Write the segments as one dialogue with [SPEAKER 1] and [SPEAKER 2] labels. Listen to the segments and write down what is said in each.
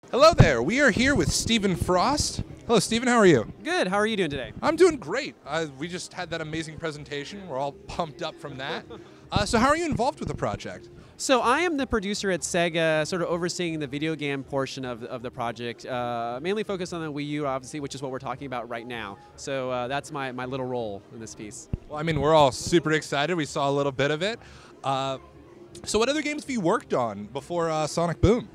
[SPEAKER 1] Hello there. We are here with Stephen Frost. Hello, Stephen. How are you?
[SPEAKER 2] Good. How are you doing today?
[SPEAKER 1] I'm doing great. We just had that amazing presentation. We're all pumped up from that. So how are you involved with the project?
[SPEAKER 2] So I am the producer at Sega, sort of overseeing the video game portion of the project, mainly focused on the Wii U, obviously, which is what we're talking about right now. So that's my little role in this piece.
[SPEAKER 1] Well, I mean, we're all super excited. We saw a little bit of it. So what other games have you worked on before Sonic Boom?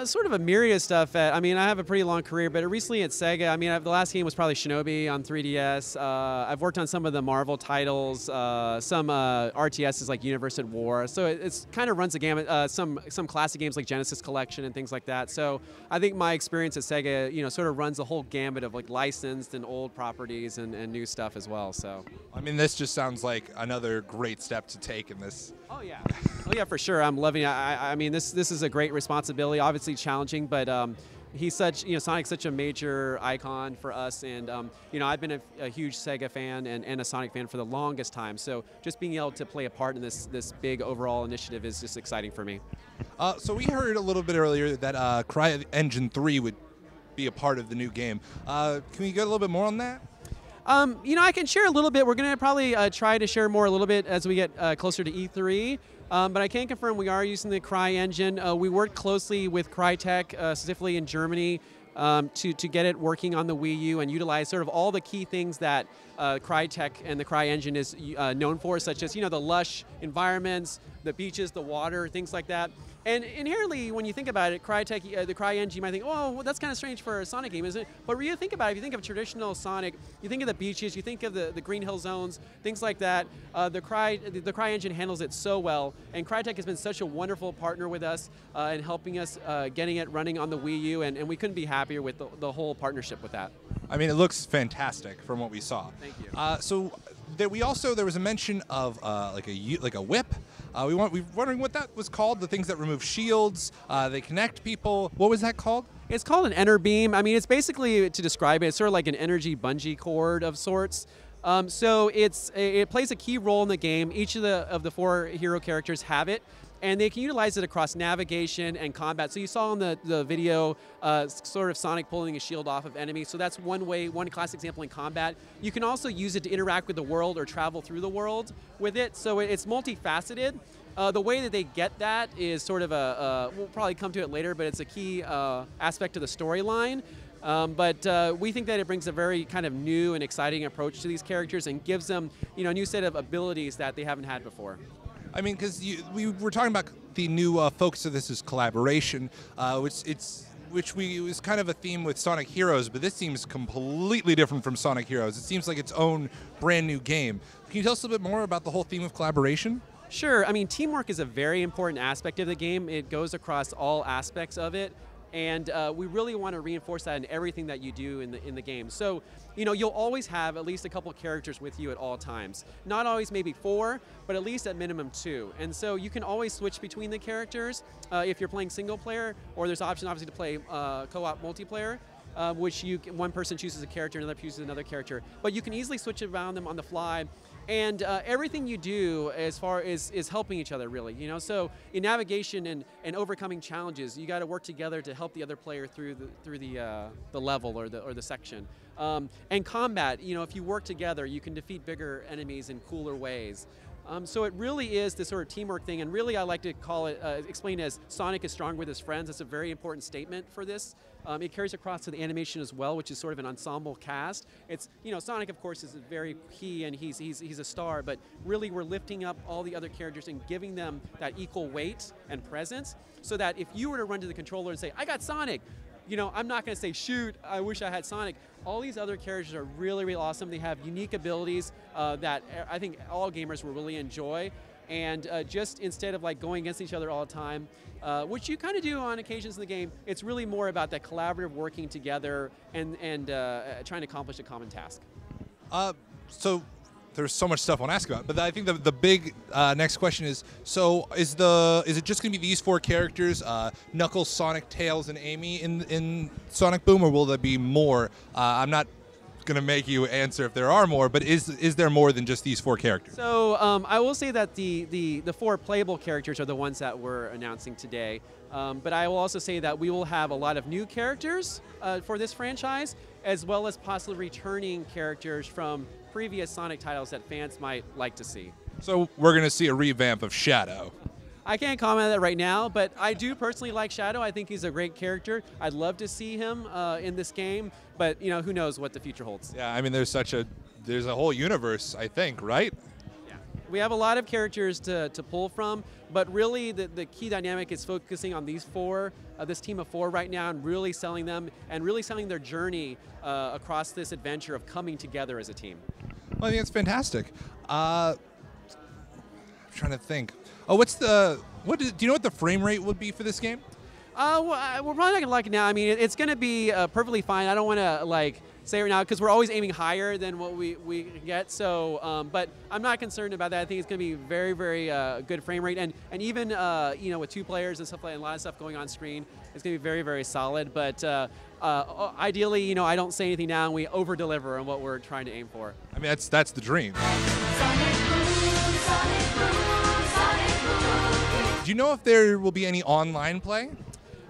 [SPEAKER 2] Sort of a myriad of stuff. I mean, I have a pretty long career, but recently at Sega, I mean, the last game was probably Shinobi on 3DS. I've worked on some of the Marvel titles, some RTSs like Universe at War. So it's kind of runs the gamut. Some classic games like Genesis Collection and things like that. So I think my experience at Sega, sort of runs the whole gambit of like licensed and old properties and new stuff as well. So
[SPEAKER 1] I mean, this just sounds like another great step to take in this.
[SPEAKER 2] Oh yeah, oh yeah, for sure. I'm loving it. I mean, this is a great responsibility. Obviously challenging, but he's such, Sonic's such a major icon for us, and I've been a huge Sega fan and a Sonic fan for the longest time. So just being able to play a part in this big overall initiative is just exciting for me.
[SPEAKER 1] So we heard a little bit earlier that CryEngine 3 would be a part of the new game. Can we get a little bit more on that?
[SPEAKER 2] I can share a little bit. We're going to probably try to share more a little bit as we get closer to E3. But I can confirm we are using the CryEngine. We worked closely with Crytek, specifically in Germany, to get it working on the Wii U and utilize sort of all the key things that Crytek and the CryEngine is known for, such as the lush environments, the beaches, the water, things like that. And inherently, when you think about it, Crytek, the CryEngine, you might think, oh, well, that's kind of strange for a Sonic game, isn't it? But when you think about it, if you think of traditional Sonic, you think of the beaches, you think of the Green Hill Zones, things like that. The CryEngine handles it so well, and Crytek has been such a wonderful partner with us in helping us getting it running on the Wii U, and we couldn't be happier with the whole partnership with that.
[SPEAKER 1] I mean, it looks fantastic from what we saw.
[SPEAKER 2] Thank you.
[SPEAKER 1] So there was a mention of like a whip. We were wondering what that was called. The things that remove shields, they connect people. What was that called?
[SPEAKER 2] It's called an enter beam. I mean, it's basically, to describe it, it's sort of like an energy bungee cord of sorts. So it plays a key role in the game. Each of the four hero characters have it, and they can utilize it across navigation and combat. So you saw in the video sort of Sonic pulling a shield off of enemies. So that's one classic example in combat. You can also use it to interact with the world or travel through the world with it. So it's multifaceted. The way that they get that is sort of we'll probably come to it later, but it's a key aspect of the storyline. But we think that it brings a very kind of new and exciting approach to these characters and gives them a new set of abilities that they haven't had before.
[SPEAKER 1] I mean, because we were talking about the new focus of this is collaboration, which was kind of a theme with Sonic Heroes, but this seems completely different from Sonic Heroes. It seems like its own brand new game. Can you tell us a little bit more about the whole theme of collaboration?
[SPEAKER 2] Sure. I mean, teamwork is a very important aspect of the game. It goes across all aspects of it. And we really want to reinforce that in everything that you do in the game. So, you'll always have at least a couple of characters with you at all times. Not always maybe 4, but at least at minimum 2. And so you can always switch between the characters if you're playing single player, or there's option obviously to play co-op multiplayer. Which one person chooses a character, another chooses another character. But you can easily switch around them on the fly. And everything you do as far as is helping each other, really. So in navigation and overcoming challenges, you got to work together to help the other player through the level or the section. And combat, if you work together, you can defeat bigger enemies in cooler ways. So it really is this sort of teamwork thing, and really I like to call it, explain it as Sonic is strong with his friends. That's a very important statement for this. It carries across to the animation as well, which is sort of an ensemble cast. It's, Sonic of course is very key and he's a star, but really we're lifting up all the other characters and giving them that equal weight and presence, so that if you were to run to the controller and say, I got Sonic, I'm not going to say, shoot, I wish I had Sonic. All these other characters are really, really awesome. They have unique abilities that I think all gamers will really enjoy. And just instead of like going against each other all the time, which you kind of do on occasions in the game, it's really more about that collaborative working together and trying to accomplish a common task.
[SPEAKER 1] So there's so much stuff I want to ask about, but I think the big next question is: so is it just going to be these 4 characters, Knuckles, Sonic, Tails, and Amy in Sonic Boom, or will there be more? I'm not going to make you answer if there are more, but is there more than just these 4 characters?
[SPEAKER 2] So I will say that the 4 playable characters are the ones that we're announcing today. But I will also say that we will have a lot of new characters for this franchise, as well as possibly returning characters from previous Sonic titles that fans might like to see.
[SPEAKER 1] So we're going to see a revamp of Shadow.
[SPEAKER 2] I can't comment on that right now, but I do personally like Shadow. I think he's a great character. I'd love to see him in this game, but who knows what the future holds.
[SPEAKER 1] Yeah, I mean, there's a whole universe, I think, right?
[SPEAKER 2] Yeah, we have a lot of characters to pull from, but really the key dynamic is focusing on these 4, this team of 4 right now, and really selling them and really selling their journey across this adventure of coming together as a team.
[SPEAKER 1] Well, I think it's fantastic. I'm trying to think. Oh, do you know what the frame rate would be for this game?
[SPEAKER 2] Well, we're probably not gonna like it now. I mean, it's gonna be perfectly fine. I don't want to say right now because we're always aiming higher than what we get. So, but I'm not concerned about that. I think it's gonna be very, very good frame rate, and even with 2 players and stuff and a lot of stuff going on screen, it's gonna be very, very solid. But ideally, I don't say anything now, and we over deliver on what we're trying to aim for.
[SPEAKER 1] I mean, that's the dream. Do you know if there will be any online play?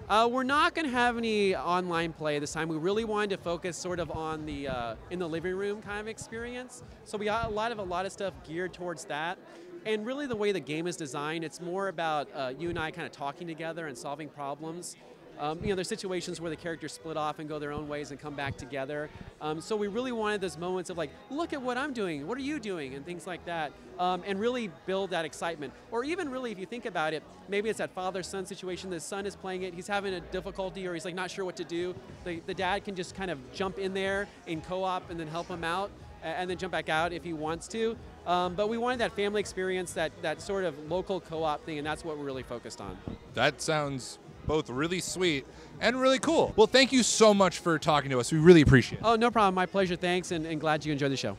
[SPEAKER 2] We're not going to have any online play this time. We really wanted to focus sort of on the in the living room kind of experience. So we got a lot of stuff geared towards that. And really the way the game is designed, it's more about you and I kind of talking together and solving problems. There's situations where the characters split off and go their own ways and come back together. So we really wanted those moments of look at what I'm doing, what are you doing, and things like that, and really build that excitement. Or even really, if you think about it, maybe it's that father-son situation. The son is playing it, he's having a difficulty, or he's not sure what to do. The dad can just kind of jump in there in co-op and then help him out, and then jump back out if he wants to. But we wanted that family experience, that sort of local co-op thing, and that's what we're really focused on.
[SPEAKER 1] That sounds both really sweet and really cool. Well, thank you so much for talking to us. We really appreciate it.
[SPEAKER 2] Oh, no problem. My pleasure. Thanks, and glad you enjoyed the show.